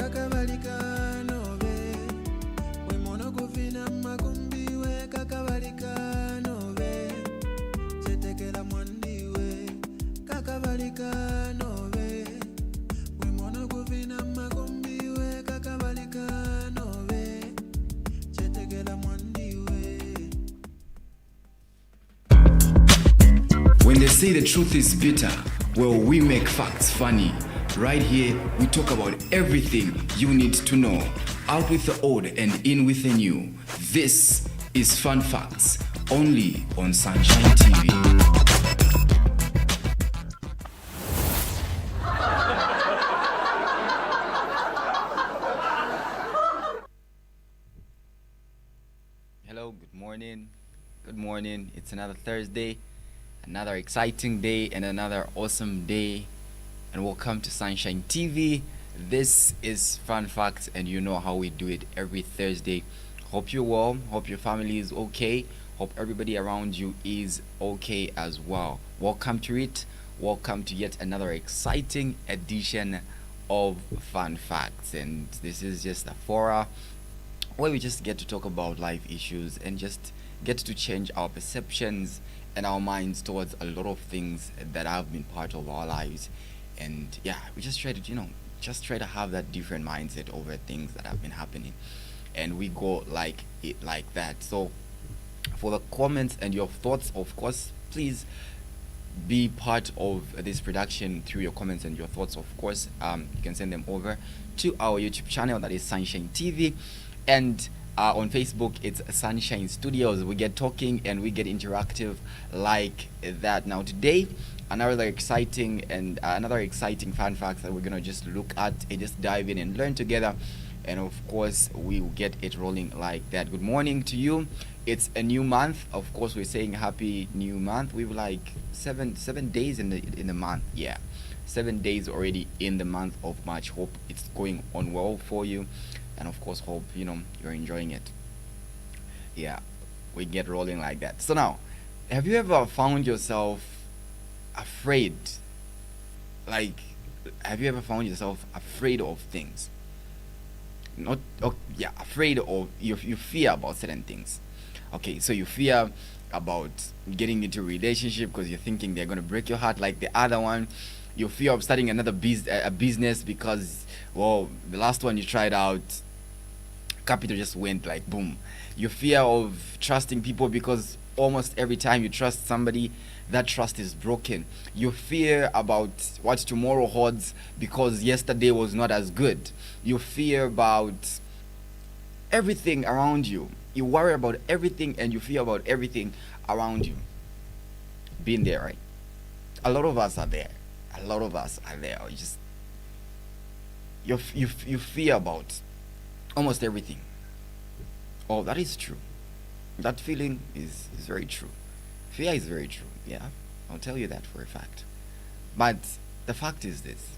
kakabalika nobe wemono kuvina makumbiwe kakabalika nobe chetekela mwandiwe kakabalika nobe wemono kuvina makumbiwe kakabalika nobe chetekela mwandiwe. When they say the truth is bitter, well, we make facts funny. Right here, we talk about everything you need to know. Out with the old and in with the new. This is Fun Facts, only on Sunshine TV. Hello, good morning. Good morning. It's another Thursday, another exciting day, and another awesome day. And welcome to Sunshine TV. This is Fun Facts, and you know how we do it every Thursday. Hope you're well. Hope your family is okay. Hope everybody around you is okay as well. Welcome to it. Welcome to yet another exciting edition of Fun Facts. And this is just a forum where we just get to talk about life issues and just get to change our perceptions and our minds towards a lot of things that have been part of our lives. And yeah, we just try to have that different mindset over things that have been happening, and we go like that. So for the comments and your thoughts, of course, please be part of this production through your comments and your thoughts. Of course, you can send them over to our YouTube channel, that is Sunshine TV, and on Facebook it's Sunshine Studios. We get talking and we get interactive like that. Now today, another exciting fun facts that we're gonna just look at and just dive in and learn together, and of course we'll get it rolling like that. Good morning to you. It's a new month. Of course, we're saying happy new month. We've like seven days in the month. Yeah, 7 days already in the month of March. Hope it's going on well for you, and of course hope you're enjoying it. Yeah, we get rolling like that. So now, have you ever found yourself afraid? Like, have you ever found yourself afraid of things? Afraid of, you fear about certain things. Okay, so you fear about getting into a relationship because you're thinking they're going to break your heart like the other one. You fear of starting another business because, well, the last one you tried out, capital just went like boom. You fear of trusting people because almost every time you trust somebody, that trust is broken. You fear about what tomorrow holds because yesterday was not as good. You fear about everything around you. You worry about everything and you fear about everything around you. Been there, right? A lot of us are there. You fear about almost everything. Oh, that is true. That feeling is very true. Fear is very true. Yeah, I'll tell you that for a fact. But the fact is this: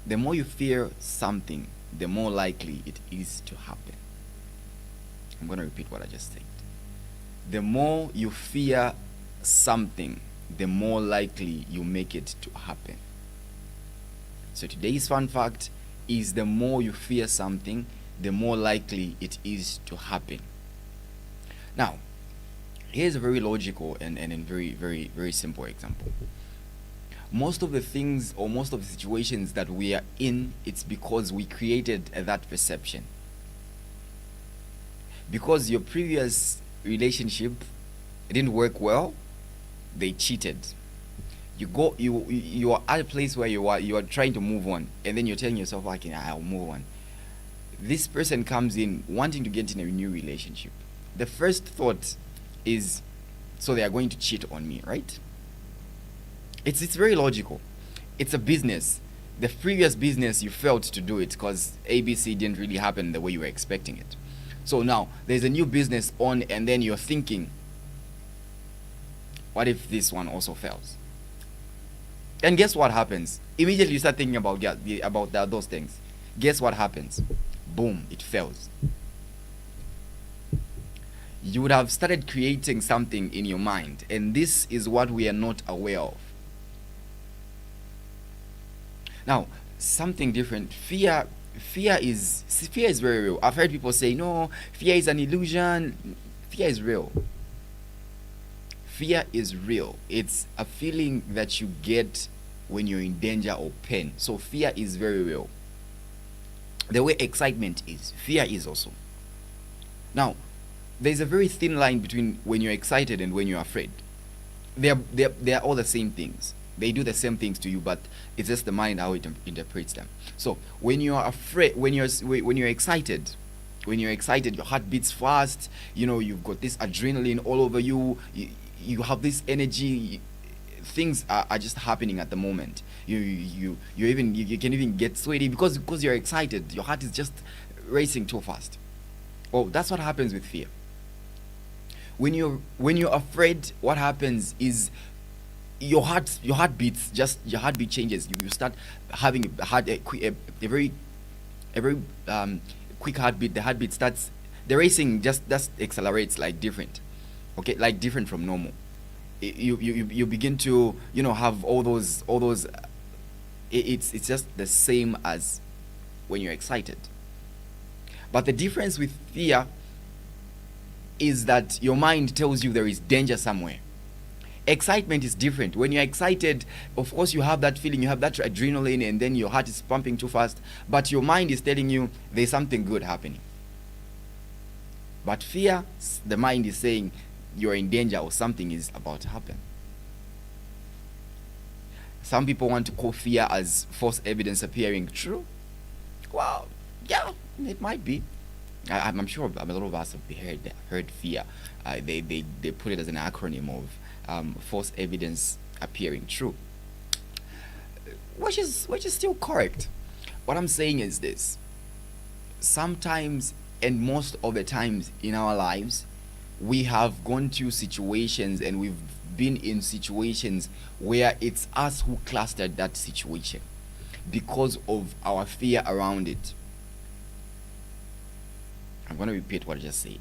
the more you fear something, the more likely it is to happen. I'm going to repeat what I just said. The more you fear something, the more likely you make it to happen. So today's fun fact is: the more you fear something, the more likely it is to happen. Now, here's a very logical and very, very, very simple example. Most of the things or most of the situations that we are in, it's because we created that perception. Because your previous relationship didn't work well, they cheated. You are at a place where you are trying to move on, and then you're telling yourself, okay, I'll move on. This person comes in wanting to get in a new relationship. The first thought is, so they are going to cheat on me, right? It's very logical. It's a business. The previous business, you failed to do it because ABC didn't really happen the way you were expecting it. So now there's a new business on, and then you're thinking, what if this one also fails? And guess what happens? Immediately you start thinking about those things. Guess what happens? Boom, it fails. You would have started creating something in your mind, and this is what we are not aware of. Now, something different. Fear fear is very real. I've heard people say, no, fear is an illusion. Fear is real. Fear is real. It's a feeling that you get when you're in danger or pain. So fear is very real. The way excitement is, fear is also. Now, there's a very thin line between when you're excited and when you're afraid. They are all the same things. They do the same things to you, but it's just the mind how it interprets them. So when you're afraid, when you're excited, your heart beats fast. You've got this adrenaline all over you. You have this energy. Things are just happening at the moment. You can even get sweaty because you're excited. Your heart is just racing too fast. Oh, that's what happens with fear. When you're afraid, what happens is your heartbeat changes. You start having a very quick heartbeat. The heartbeat starts, the racing just accelerates like different, okay, like different from normal. You begin to have all those it's just the same as when you're excited. But the difference with fear is that your mind tells you there is danger somewhere. Excitement is different. When you're excited, of course you have that feeling, you have that adrenaline, and then your heart is pumping too fast, but your mind is telling you there's something good happening. But fear, the mind is saying you're in danger or something is about to happen. Some people want to call fear as false evidence appearing true. Well, yeah, it might be. I'm sure a lot of us have heard fear. They put it as an acronym of false evidence appearing true, which is still correct. What I'm saying is this: sometimes, and most of the times in our lives, we have gone through situations and we've been in situations where it's us who clustered that situation because of our fear around it. I'm going to repeat what I just said.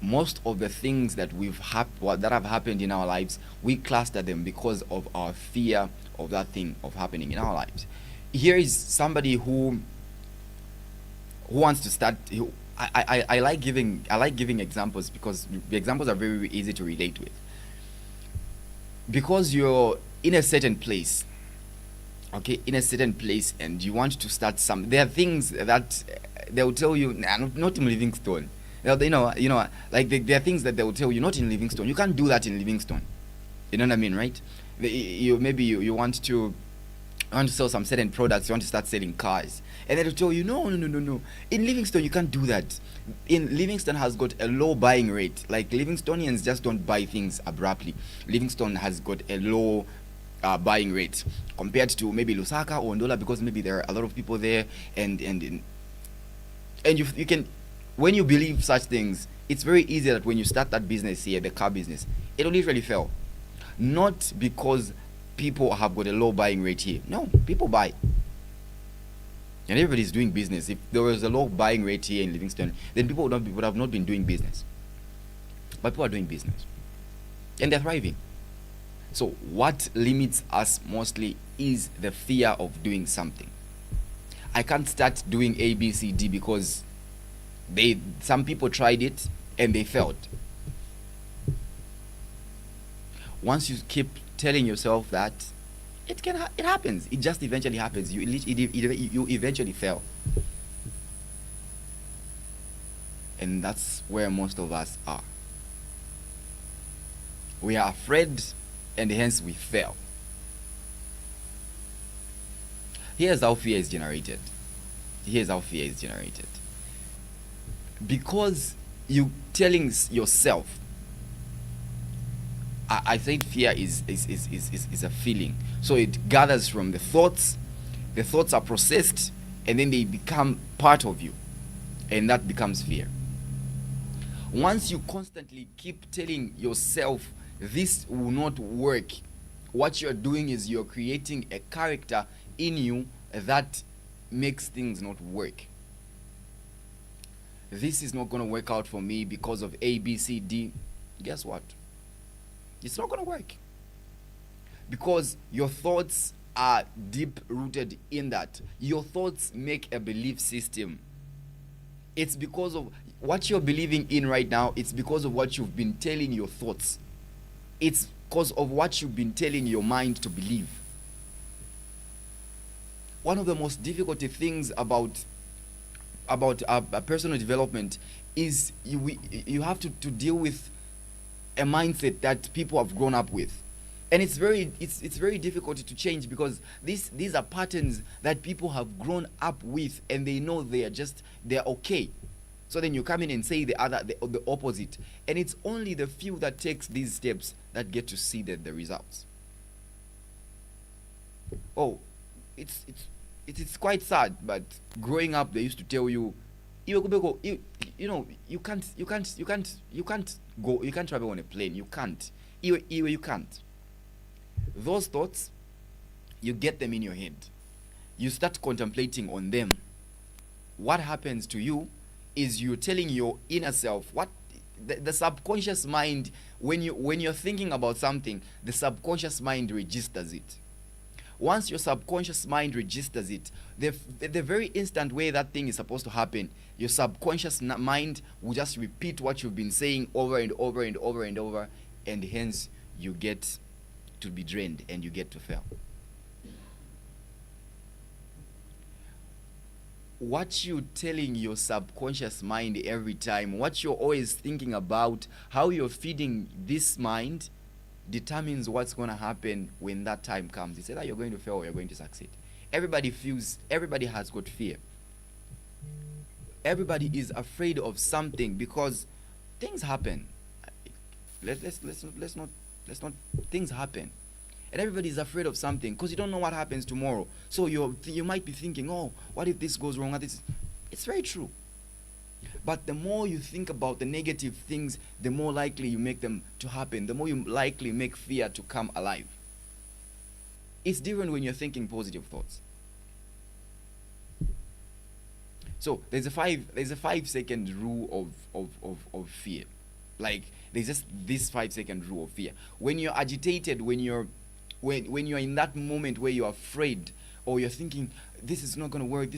Most of the things that that have happened in our lives, we cluster them because of our fear of that thing of happening in our lives. Here is somebody who wants to start. I like giving examples because the examples are very, very easy to relate with. Because you're in a certain place, okay, and you want to start there are things that they will tell you, nah, not in Livingstone. Like there are things that they will tell you, not in Livingstone. You can't do that in Livingstone. You know what I mean, right? You want to sell some certain products. You want to start selling cars, and they'll tell you, no. In Livingstone, you can't do that. Livingstone has got a low buying rate. Like Livingstonians just don't buy things abruptly. Livingstone has got a low buying rate compared to maybe Lusaka or Ndola, because maybe there are a lot of people there, and you can, when you believe such things, it's very easy that when you start that business here, the car business, it'll literally fail. Not because people have got a low buying rate here. No, people buy. And everybody's doing business. If there was a low buying rate here in Livingstone, then people would have not been doing business. But people are doing business. And they're thriving. So what limits us mostly is the fear of doing something. I can't start doing A, B, C, D because some people tried it and they failed. Once you keep telling yourself that, it happens. It just eventually happens. You eventually fail. And that's where most of us are. We are afraid, and hence we fail. Here's how fear is generated. Because you telling yourself, I think fear is a feeling. So it gathers from the thoughts. The thoughts are processed, and then they become part of you, and that becomes fear. Once you constantly keep telling yourself this will not work, what you're doing is you're creating a character in you that makes things not work. This is not going to work out for me because of A, B, C, D. Guess what? It's not going to work. Because your thoughts are deep rooted in that. Your thoughts make a belief system. It's because of what you're believing in right now. It's because of what you've been telling your thoughts. It's because of what you've been telling your mind to believe. One of the most difficult things about personal development is you have to deal with a mindset that people have grown up with, and it's very difficult to change, because these are patterns that people have grown up with, and they know they're okay. So then you come in and say the opposite, and it's only the few that takes these steps that get to see the results. Oh, it's quite sad, but growing up they used to tell you, you know, you can't travel on a plane. You can't. You can't. Those thoughts, you get them in your head. You start contemplating on them. What happens to you is you're telling your inner self what the subconscious mind, when you're thinking about something, the subconscious mind registers it. Once your subconscious mind registers it, the very instant way that thing is supposed to happen, your subconscious mind will just repeat what you've been saying over and over and over and over, and hence you get to be drained and you get to fail. What you're telling your subconscious mind every time, what you're always thinking about, how you're feeding this mind, determines what's going to happen when that time comes. It's either you're going to fail or you're going to succeed. Everybody has got fear. Everybody is afraid of something because things happen. Let's not. Things happen, and everybody is afraid of something because you don't know what happens tomorrow. So you might be thinking, oh, what if this goes wrong? It's very true. But the more you think about the negative things, the more likely you make them to happen. The more you likely make fear to come alive. It's different when you're thinking positive thoughts. So there's a 5-second rule of fear. Like there's just this 5-second rule of fear. When you're agitated, when you're in that moment where you're afraid or you're thinking this is not going to work,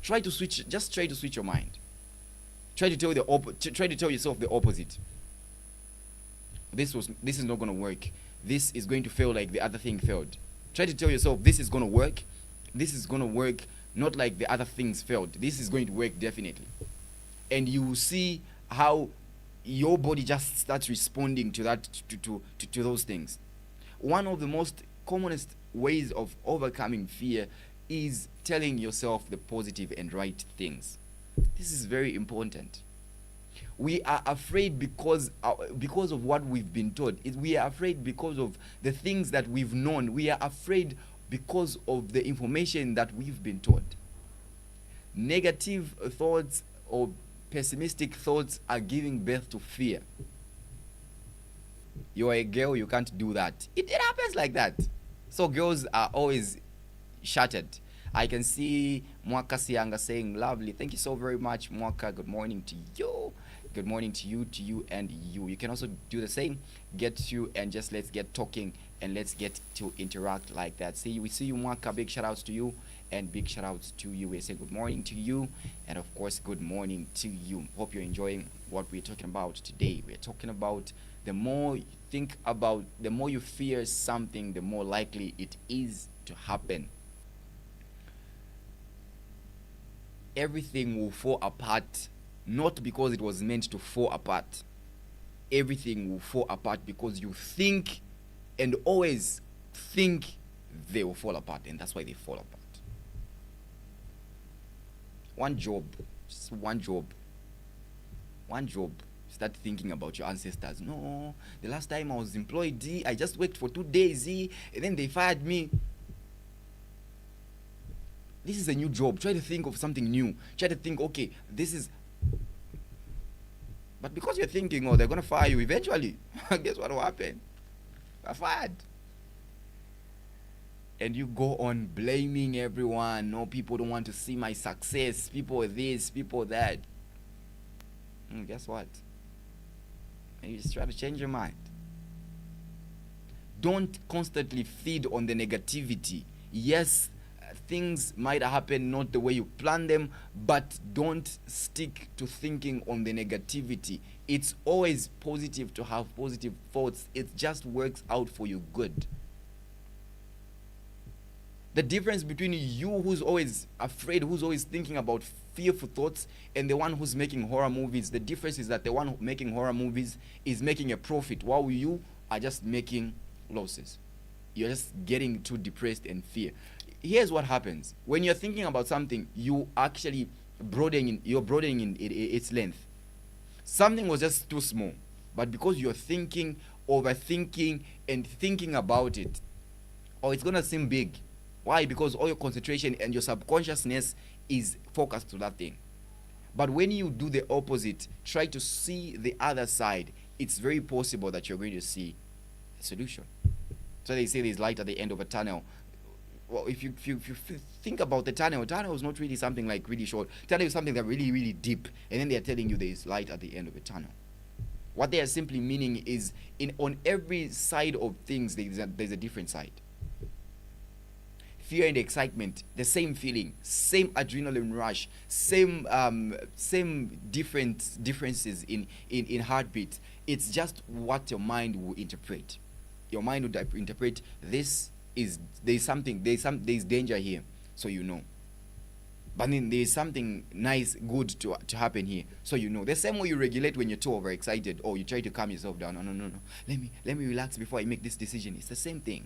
try to switch your mind. Try to tell yourself the opposite. This is not going to work. This is going to fail like the other thing failed. Try to tell yourself this is going to work. This is going to work not like the other things failed. This is going to work definitely. And you will see how your body just starts responding to that, to those things. One of the most commonest ways of overcoming fear is telling yourself the positive and right things. This is very important. We are afraid because of what we've been taught. We are afraid because of the things that we've known. We are afraid because of the information that we've been taught. Negative thoughts or pessimistic thoughts are giving birth to fear. You're a girl, you can't do that. It happens like that. So girls are always shattered. I can see Mwaka Sianga saying, lovely. Thank you so very much, Mwaka. Good morning to you. Good morning to you, and you. You can also do the same. Get you and just let's get talking and let's get to interact like that. We see you, Mwaka. Big shout outs to you and big shout outs to you. We say good morning to you and of course good morning to you. Hope you're enjoying what we're talking about today. We're talking about the more you think about, the more you fear something, the more likely it is to happen. Everything will fall apart, not because it was meant to fall apart. Everything will fall apart because you think and always think they will fall apart, and that's why they fall apart. One job. Start thinking about your ancestors. No, the last time I was employed, I just worked for 2 days, and then they fired me. This is a new job. Try to think of something new. Try to think, okay, this is... But because you're thinking, oh, they're going to fire you eventually, guess what will happen? You're fired. And you go on blaming everyone. No, people don't want to see my success. People this, people that. Guess what? And you just try to change your mind. don't constantly feed on the negativity. Yes, things might happen not the way you plan them, but don't stick to thinking on the negativity. It's always positive to have positive thoughts. It just works out for you good. The difference between you who's always afraid, who's always thinking about fearful thoughts, and the one who's making horror movies, the difference is that the one making horror movies is making a profit, while you are just making losses. You're just getting too depressed and fear. Here's what happens. When you're thinking about something, you actually broadening its length. Something was just too small, but because you're thinking, overthinking, and thinking about it, it's gonna seem big. Why? Because all your concentration and your subconsciousness is focused to that thing. But when you do the opposite, try to see the other side, it's very possible that you're going to see a solution. So they say there's light at the end of a tunnel. Well, if you think about the tunnel is not really something like really short. Tunnel is something that really, really deep, and then they are telling you there's light at the end of a tunnel. What they are simply meaning is on every side of things there's a different side. Fear and excitement, the same feeling, same adrenaline rush, same differences in heartbeat. It's just what your mind will interpret. Your mind would interpret there's danger here, so you know. But then there's something nice, good to happen here, so you know. The same way you regulate when you're too overexcited, or you try to calm yourself down. No. Let me relax before I make this decision. It's the same thing.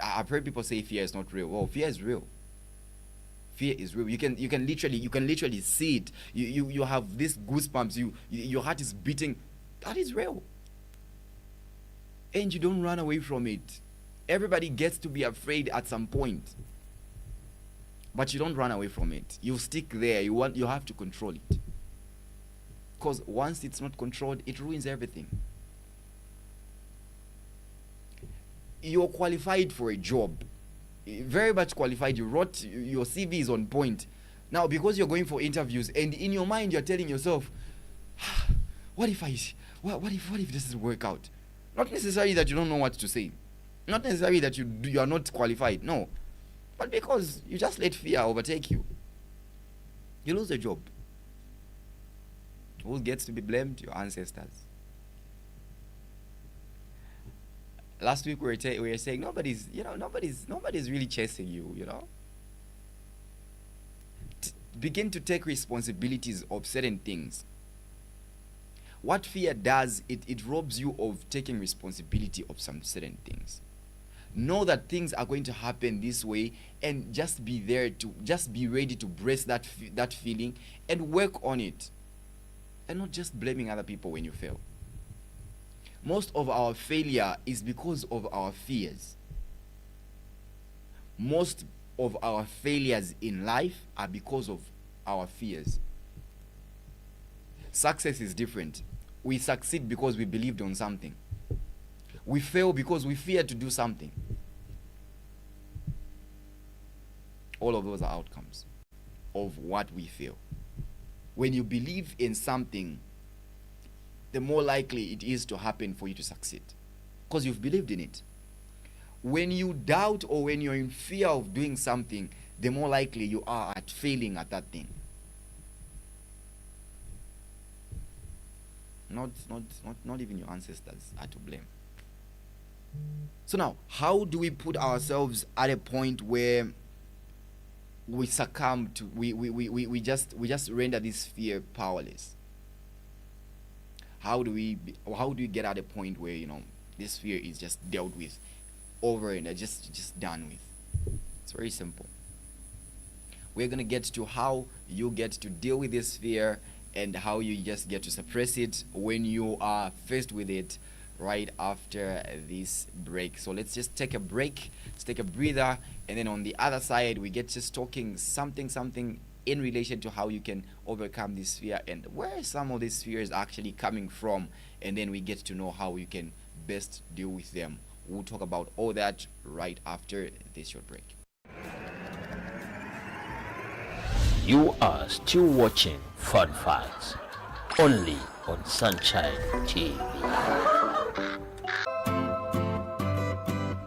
I've heard people say fear is not real. Well, fear is real. Fear is real. You can literally see it. You have these goosebumps. Your heart is beating. That is real. And you don't run away from it. Everybody gets to be afraid at some point, but you don't run away from it. You stick there. You have to control it, because once it's not controlled, it ruins everything. You're qualified for a job, very much qualified. You wrote, your CV is on point. Now, because you're going for interviews, and in your mind you're telling yourself, what if this doesn't work out? Not necessarily that you don't know what to say, not necessarily that you are not qualified, no, but because you just let fear overtake you, you lose the job. Who gets to be blamed? Your ancestors. Last week we were saying nobody's really chasing you, begin to take responsibilities of certain things. What fear does, it robs you of taking responsibility of some certain things. Know that things are going to happen this way, and just be ready to brace that feeling and work on it, and not just blaming other people when you fail. Most of our failure is because of our fears. Most of our failures in life are because of our fears. Success is different. We succeed because we believed on something. We fail because we fear to do something. All of those are outcomes of what we feel. When you believe in something, the more likely it is to happen for you to succeed, because you've believed in it. When you doubt, or when you're in fear of doing something, the more likely you are at failing at that thing. Not even your ancestors are to blame. So now, how do we put ourselves at a point where we succumb to we just render this fear powerless? How do you get at a point where this fear is just dealt with, over and just done with? It's very simple. We're gonna get to how you get to deal with this fear, and how you just get to suppress it when you are faced with it, right after this break. So let's just take a break, let's take a breather, and then on the other side we get just talking something in relation to how you can overcome this fear, and where some of these fears are actually coming from, and then we get to know how you can best deal with them. We'll talk about all that right after this short break. You are still watching Fun Facts. only on Sunshine TV.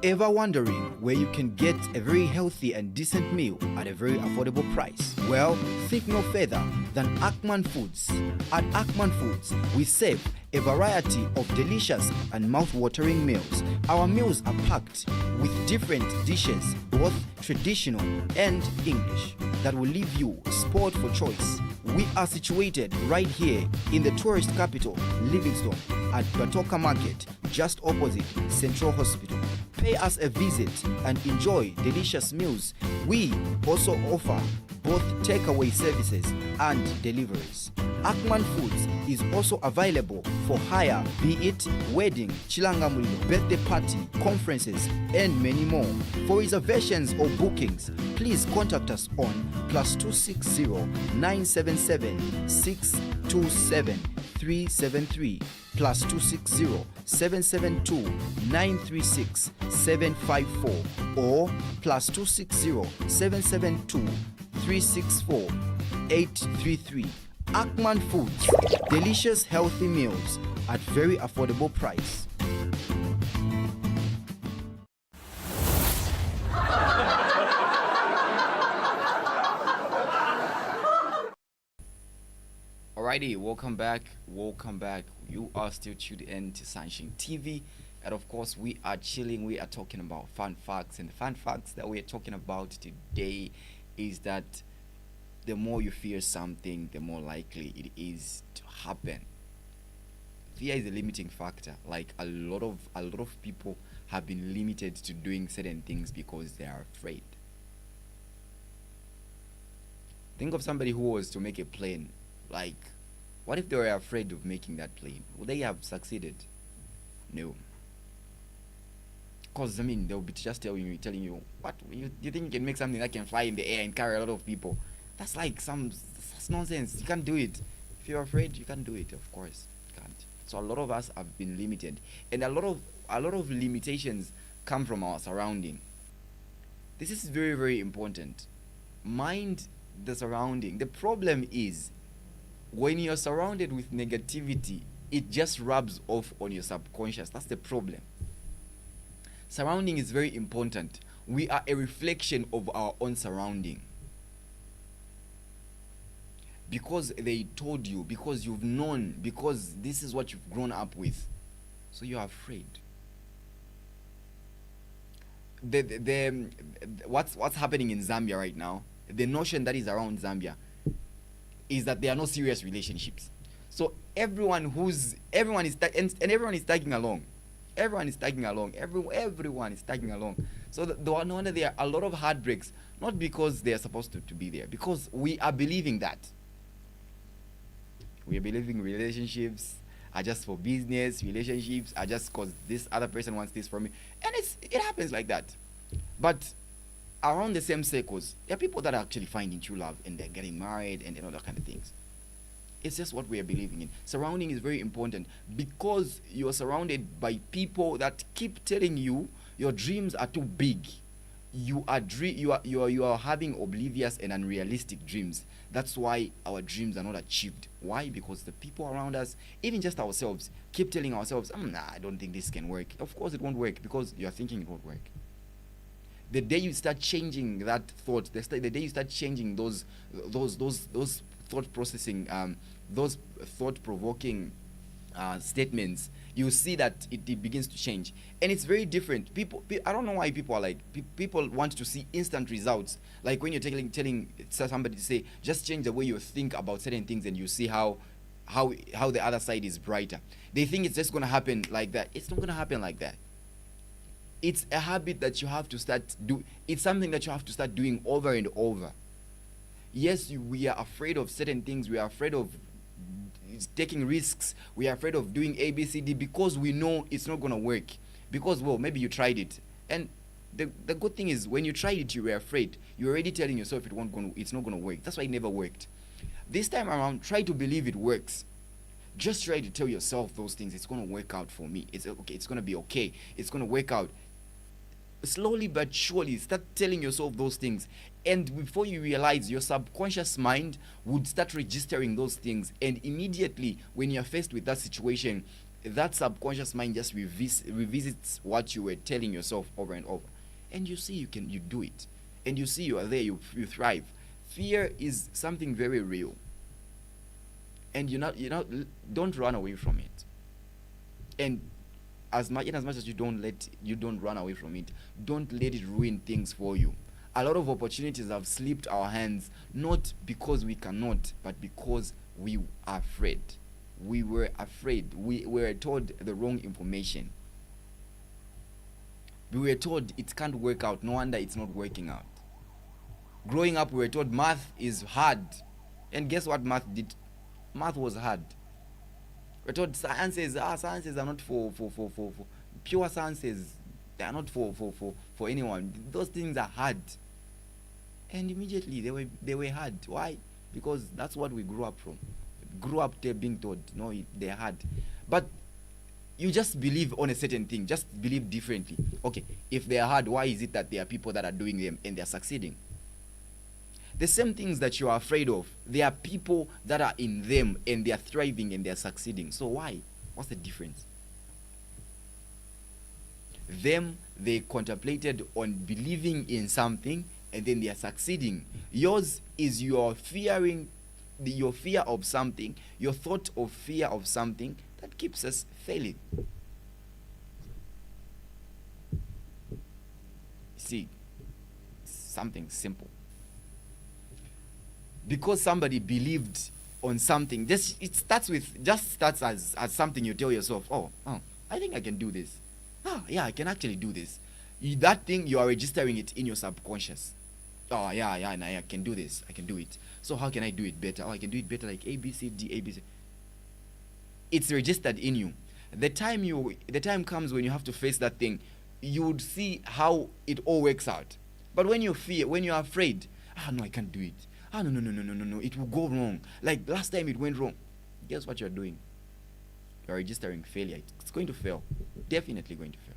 Ever wondering where you can get a very healthy and decent meal at a very affordable price? Well, think no further than Ackman Foods. At Ackman Foods, we serve a variety of delicious and mouth-watering meals. Our meals are packed with different dishes, both traditional and English, that will leave you spoiled for choice. We are situated right here in the tourist capital, Livingstone, at Batoka Market, just opposite Central Hospital. Pay us a visit and enjoy delicious meals. We also offer both takeaway services and deliveries. Ackman Foods is also available for hire, be it wedding, chilangamulilo, birthday party, conferences, and many more. For reservations or bookings, please contact us on +260 977 627 373 +260 772 936 754 or +260 772 364 833. Ackman Foods, delicious healthy meals at very affordable price. Alrighty, welcome back. You are still tuned in to Sunshine TV, and of course, we are chilling. We are talking about fun facts, and the fun facts that we are talking about today is that the more you fear something, the more likely it is to happen. Fear is a limiting factor. Like a lot of people have been limited to doing certain things because they are afraid. Think of somebody who was to make a plane. Like, what if they were afraid of making that plane? Would they have succeeded? No. Because, I mean, they'll be just telling you, what? You think you can make something that can fly in the air and carry a lot of people? That's like that's nonsense. You can't do it. If you're afraid, you can't do it. Of course, you can't. So a lot of us have been limited, and a lot of limitations come from our surrounding. This is very, very important. Mind the surrounding. The problem is when you're surrounded with negativity, it just rubs off on your subconscious. That's the problem. Surrounding is very important. We are a reflection of our own surrounding. Because they told you, because you've known, because this is what you've grown up with, so you're afraid. What's happening in Zambia right now, the notion that is around Zambia is that there are no serious relationships. So everyone is tagging along. Everyone is tagging along. Everyone is tagging along. So no wonder there are a lot of heartbreaks, not because they are supposed to be there, because we are believing that. We are believing relationships are just for business, relationships are just because this other person wants this from me. And it happens like that. But around the same circles, there are people that are actually finding true love and they're getting married and other kind of things. It's just what we are believing in. Surrounding is very important because you're surrounded by people that keep telling you your dreams are too big. You are having oblivious and unrealistic dreams. That's why our dreams are not achieved. Why? Because the people around us, even just ourselves, keep telling ourselves, I don't think this can work. Of course it won't work because you're thinking it won't work. The day you start changing that thought, the day you start changing those thought processing, those thought-provoking statements, you see that it begins to change, and it's very different. I don't know why people are like, people want to see instant results. Like when you're telling somebody to say, just change the way you think about certain things, and you see how the other side is brighter. They think it's just gonna happen like that. It's not gonna happen like that. It's a habit that you have to it's something that you have to start doing over and over. Yes, we are afraid of certain things. We are afraid of taking risks. We are afraid of doing A, B, C, D because we know it's not going to work. Because, well, maybe you tried it. And the good thing is when you tried it, you were afraid. You're already telling yourself it's not going to work. That's why it never worked. This time around, try to believe it works. Just try to tell yourself those things. It's going to work out for me. It's okay. It's going to be okay. It's going to work out. Slowly but surely start telling yourself those things, and before you realize, your subconscious mind would start registering those things, and immediately when you're faced with that situation, that subconscious mind just revisits what you were telling yourself over and over, and you see you do it, and you see you are there, you thrive. Fear is something very real, and don't run away from it. And as much as you don't run away from it, don't let it ruin things for you. A lot of opportunities have slipped our hands, not because we cannot, but because we are afraid. We were afraid. We were told the wrong information. We were told it can't work out. No wonder it's not working out. Growing up, we were told math is hard. And guess what math did? Math was hard. We're told sciences are not for pure sciences. They are not for anyone. Those things are hard. And immediately they were hard. Why? Because that's what we grew up from. Grew up there being told, no, they're hard. But you just believe on a certain thing. Just believe differently. Okay, if they are hard, why is it that there are people that are doing them and they're succeeding? The same things that you are afraid of, there are people that are in them and they are thriving and they are succeeding. So why? What's the difference? Them, they contemplated on believing in something and then they are succeeding. Yours is your fear of something, your thought of fear of something that keeps us failing. See, something simple. Because somebody believed on something, it starts as something you tell yourself, oh, I think I can do this. Yeah, I can actually do this. That thing, you are registering it in your subconscious. Oh, yeah, I can do this. I can do it. So how can I do it better? Oh, I can do it better like A, B, C, D, A, B, C. It's registered in you. The time comes when you have to face that thing, you would see how it all works out. But when you are afraid, no, I can't do it. No, it will go wrong. Like last time it went wrong. Guess what you're doing? You're registering failure. It's going to fail. Definitely going to fail.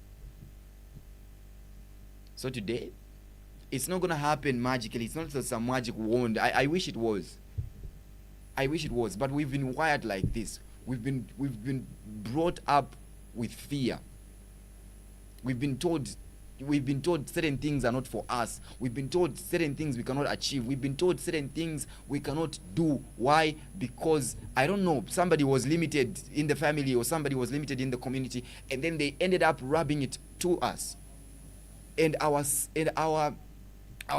So today, it's not going to happen magically. It's not some magic wand. I wish it was. But we've been wired like this. We've been brought up with fear. We've been told certain things are not for us. We've been told certain things we cannot achieve. We've been told certain things we cannot do. Why? Because, I don't know, somebody was limited in the family or somebody was limited in the community, and then they ended up rubbing it to us. And our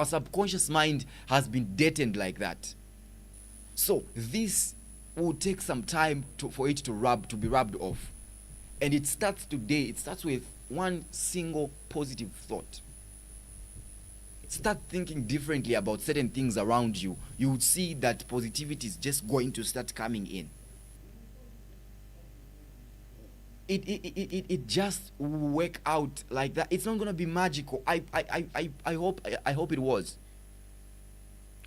subconscious mind has been deadened like that. So this will take some time for it to be rubbed off. And it starts today. It starts with one single positive thought. Start thinking differently about certain things around you. You would see that positivity is just going to start coming in. It just will work out like that. It's not going to be magical. I hope it was.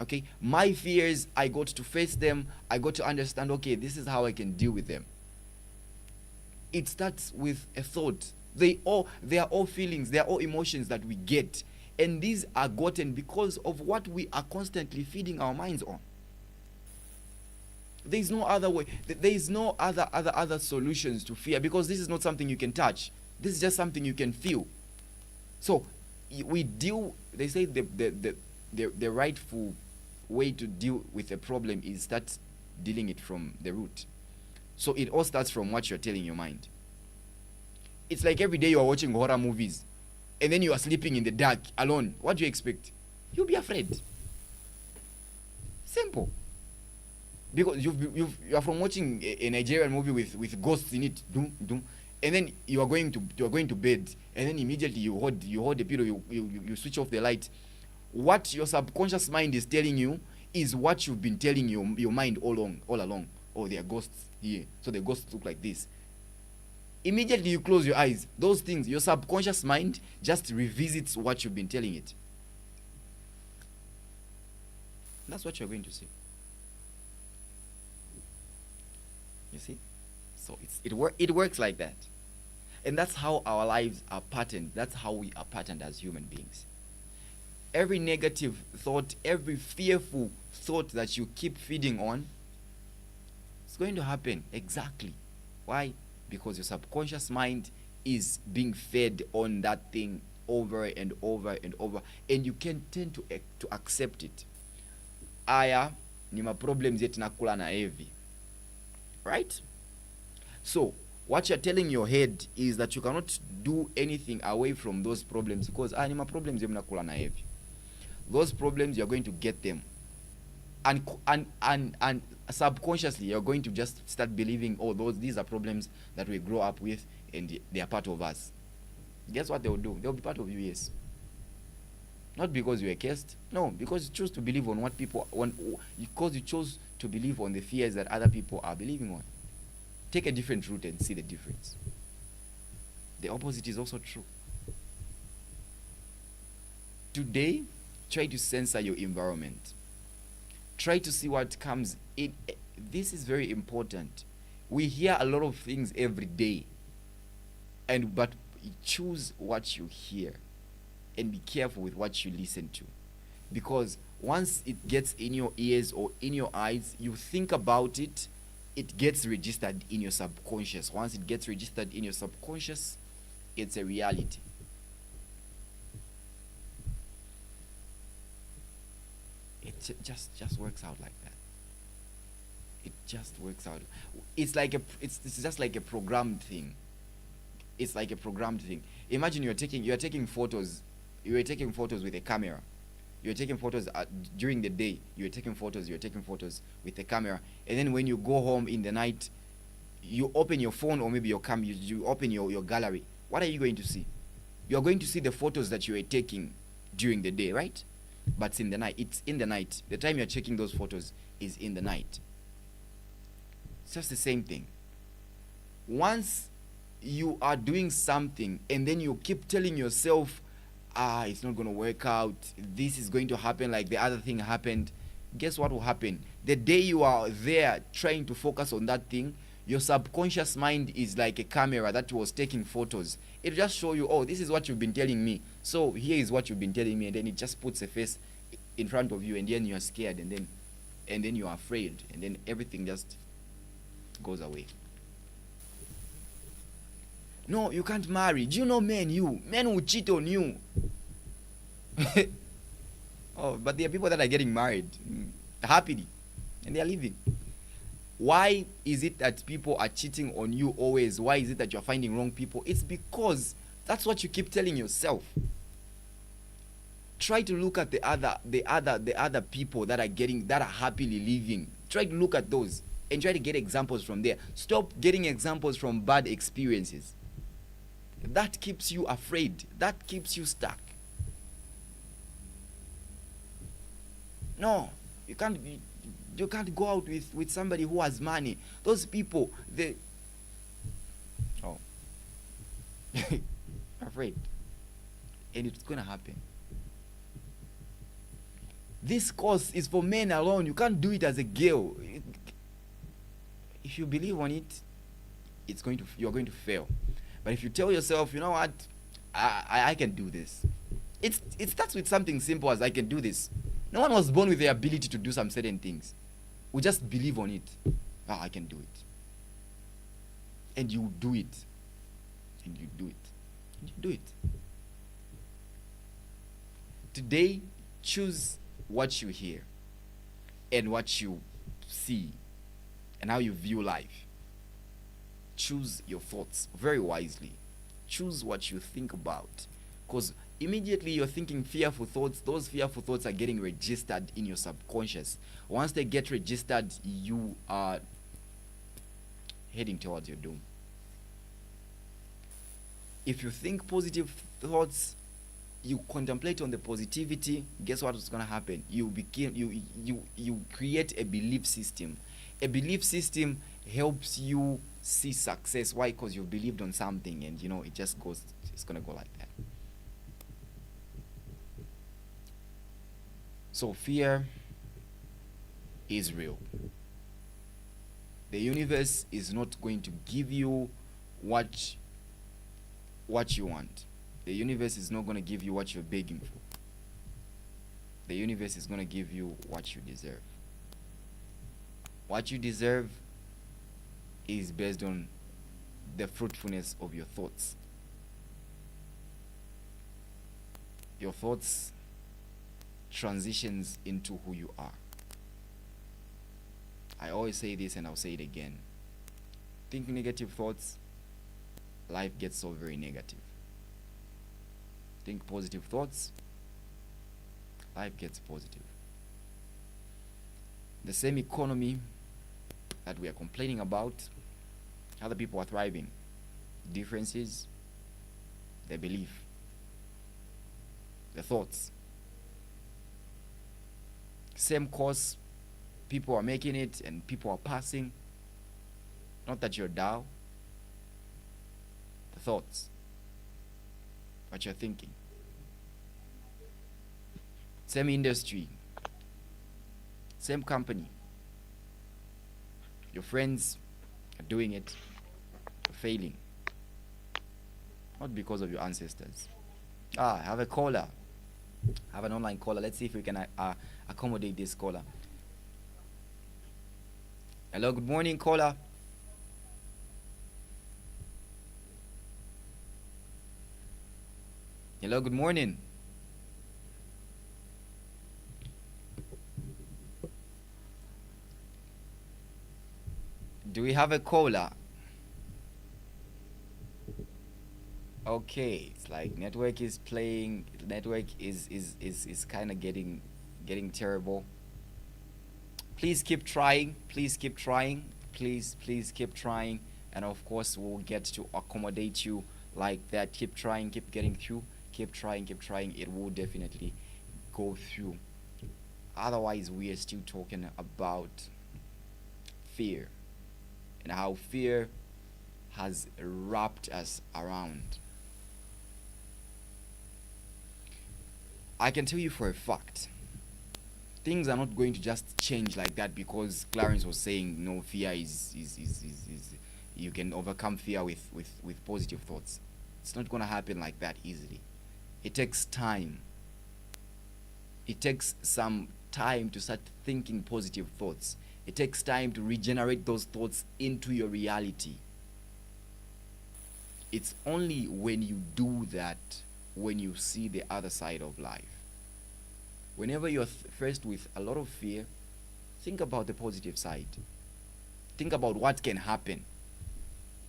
Okay, my fears, I got to face them. I got to understand, okay, this is how I can deal with them. It starts with a thought. They are all feelings, they are all emotions that we get, and these are gotten because of what we are constantly feeding our minds on. There is no other way. There is no other solutions to fear, because this is not something you can touch. This is just something you can feel. So they say the rightful way to deal with a problem is start dealing it from the root. So it all starts from what you're telling your mind. It's like every day you are watching horror movies and then you are sleeping in the dark alone. What do you expect? You'll be afraid. Simple. Because you are from watching a Nigerian movie with ghosts in it, and then you are going to bed, and then immediately you hold the pillow, you switch off the light. What your subconscious mind is telling you is what you've been telling your mind all along. Oh, there are ghosts here, so the ghosts look like this. Immediately you close your eyes, those things, your subconscious mind just revisits what you've been telling it. That's what you're going to see. You see? So it works like that. And that's how our lives are patterned. That's how we are patterned as human beings. Every negative thought, every fearful thought that you keep feeding on, it's going to happen. Exactly. Why? Because your subconscious mind is being fed on that thing over and over and over, and you can tend to accept it. Aya ni ma problems yetu nakula na heavy. Right? So what you're telling your head is that you cannot do anything away from those problems, because ni ma problems yetu nakula na heavy. Those problems, you're going to get them, and subconsciously you're going to just start believing, oh, these are problems that we grow up with and they are part of us. Guess what they'll do? They'll be part of you. Yes. Not because you were cursed, no, because you chose to believe on what people because you chose to believe on the fears that other people are believing on. Take a different route and see the difference. The opposite is also true. Today, try to censor your environment. Try to see what comes in. This is very important. We hear a lot of things every day, but choose what you hear and be careful with what you listen to, because once it gets in your ears or in your eyes, you think about it, it gets registered in your subconscious. Once it gets registered in your subconscious, it's a reality. It just works out like that. It just works out. It's just like a programmed thing. It's like a programmed thing. Imagine you're taking photos. You were taking photos with a camera. You're taking photos during the day. You're taking photos with a camera. And then when you go home in the night, you open your phone or maybe your camera. You open your gallery. What are you going to see? You're going to see the photos that you were taking during the day, right? But it's in the night. It's in the night. The time you're checking those photos is in the night. It's just the same thing. Once you are doing something and then you keep telling yourself, it's not going to work out, this is going to happen like the other thing happened, guess what will happen? The day you are there trying to focus on that thing, your subconscious mind is like a camera that was taking photos. It just show you, oh, this is what you've been telling me, so here is what you've been telling me, and then it just puts a face in front of you, and then you are scared, and then you are afraid, and then everything just goes away. No, you can't marry. Do you know men will cheat on you? Oh, but there are people that are getting married happily and they are living. Why is it that people are cheating on you always? Why is it that you're finding wrong people? It's because that's what you keep telling yourself. Try to look at the other people that are happily living. Try to look at those and try to get examples from there. Stop getting examples from bad experiences. That keeps you afraid. That keeps you stuck. No, you can't go out with somebody who has money. Those people, they afraid. And it's gonna happen. This course is for men alone. You can't do it as a girl. If you believe on it, you're going to fail. But if you tell yourself, you know what, I can do this. It starts with something simple as I can do this. No one was born with the ability to do some certain things. We just believe on it. I can do it. And you do it. And you do it. And you do it. Today, choose what you hear and what you see and how you view life. Choose your thoughts very wisely. Choose what you think about, because immediately you're thinking fearful thoughts. Those fearful thoughts are getting registered in your subconscious. Once they get registered, you are heading towards your doom. If you think positive thoughts, you contemplate on the positivity, guess what is going to happen? You create a belief system. A belief system helps you see success. Why? Because you've believed on something, and it's going to go like that. So fear is real. The universe is not going to give you what what you want. The universe is not going to give you what you're begging for. The universe is going to give you what you deserve. What you deserve is based on the fruitfulness of your thoughts. Your thoughts transitions into who you are. I always say this and I'll say it again. Think negative thoughts, life gets so very negative. Think positive thoughts, life gets positive. The same economy that we are complaining about, other people are thriving. Difference is the belief, the thoughts. Same course, people are making it and people are passing. Not that you're down. The thoughts, what you're thinking. Same industry, same company. Your friends are doing it, you're failing. Not because of your ancestors. I have a caller. I have an online caller. Let's see if we can accommodate this caller. Hello, good morning, caller. Hello, good morning. Do we have a caller? Okay, it's like network is playing. Network is kind of getting terrible. Please keep trying. Please keep trying. Please keep trying. And of course, we'll get to accommodate you like that. Keep trying. Keep getting through. Keep trying. Keep trying. It will definitely go through. Otherwise, we are still talking about fear and how fear has wrapped us around. I can tell you for a fact, things are not going to just change like that because Clarence was saying, no, fear is you can overcome fear with positive thoughts. It's not going to happen like that easily. It takes time. It takes some time to start thinking positive thoughts. It takes time to regenerate those thoughts into your reality. It's only when you do that when you see the other side of life. Whenever you're faced with a lot of fear, think about the positive side. Think about what can happen.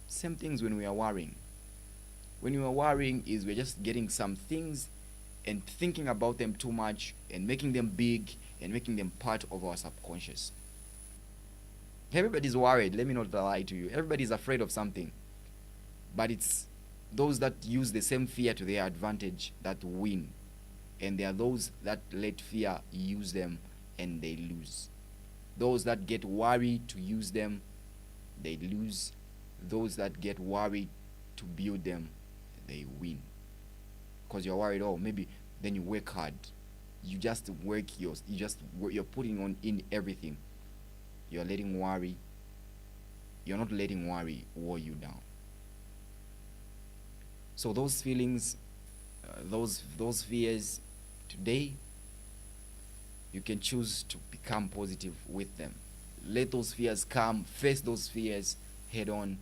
Same things when we are worrying. When we are worrying is we're just getting some things and thinking about them too much and making them big and making them part of our subconscious. Everybody's worried, let me not lie to you. Everybody's afraid of something. But it's those that use the same fear to their advantage that win. And there are those that let fear use them and they lose. Those that get worried to use them, they lose. Those that get worried to build them, they win. Because you're worried, oh, maybe then you work hard. You just work you're putting on in everything. You're letting worry. You're not letting worry weigh you down. So those feelings, those fears, today, you can choose to become positive with them. Let those fears come, face those fears head on,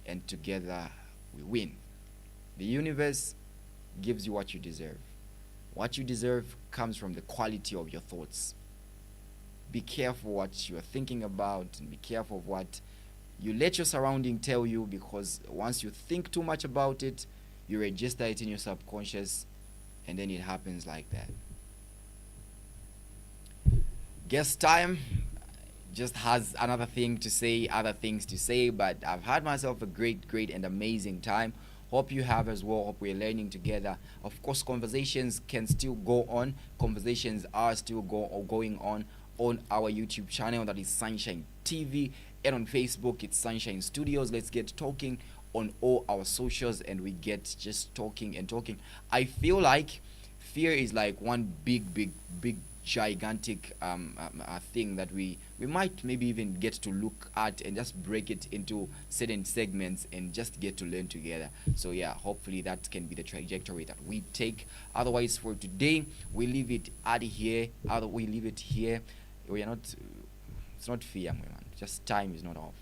and together we win. The universe gives you what you deserve. What you deserve comes from the quality of your thoughts. Be careful what you are thinking about and be careful of what you let your surrounding tell you, because once you think too much about it, you register it in your subconscious and then it happens like that. Guest time just has another thing to say, other things to say, but I've had myself a great and amazing time. Hope you have as well. Hope we're learning together. Of course, conversations can still go on. Conversations are still going on our YouTube channel, that is Sunshine TV, and on Facebook it's Sunshine Studios. Let's get talking on all our socials and we get just talking and talking. I feel like fear is like one big gigantic thing that we might maybe even get to look at and just break it into certain segments and just get to learn together. So yeah, hopefully that can be the trajectory that we take. Otherwise, for today, we leave it at here. We leave it here. We are not. It's not fear, man. Just time is not of.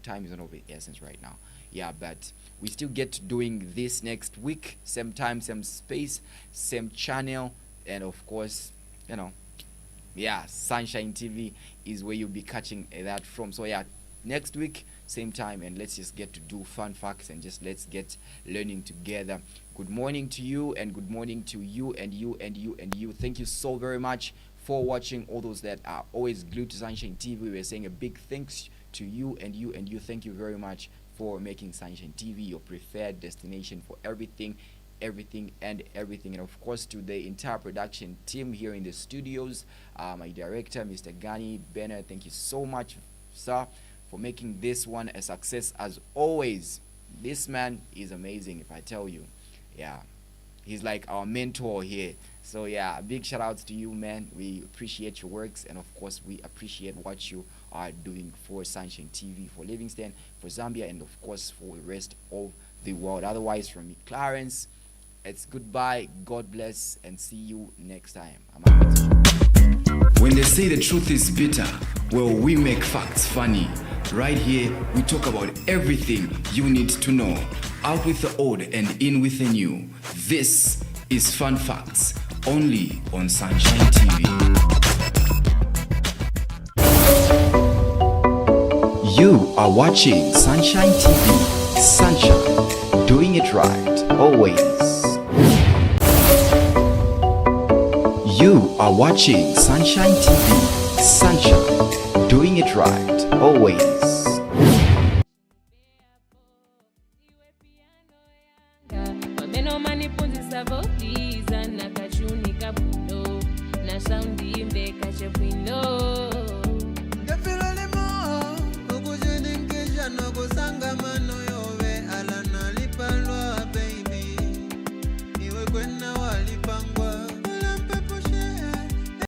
Time is not of the essence right now. Yeah, but we still get doing this next week. Same time, same space, same channel, and of course, yeah, Sunshine TV is where you'll be catching that from. So yeah, next week, same time, and let's just get to do fun facts and just let's get learning together. Good morning to you, and good morning to you and you and you and you. Thank you so very much for watching. All those that are always glued to Sunshine TV, we're saying a big thanks to you and you and you. Thank you very much for making Sunshine TV your preferred destination for everything and of course to the entire production team here in the studios, my director Mr. Gani Benner, thank you so much, sir, for making this one a success as always. This man is amazing, if I tell you. Yeah, he's like our mentor here. So yeah, big shout outs to you, man. We appreciate your works, and of course we appreciate what you are doing for Sunshine TV, for Livingston, for Zambia, and of course for the rest of the world. Otherwise, from me, Clarence, it's goodbye, God bless, and see you next time. I'm out. When they say the truth is bitter, well, we make facts funny. Right here, we talk about everything you need to know. Out with the old and in with the new. This is Fun Facts, only on Sunshine TV. You are watching Sunshine TV. Sunshine, doing it right, always. You are watching Sunshine TV. Sunshine, doing it right, always. Wameno manipunzisa vodiza na kachunika bwino na saundi mbeka chepwino.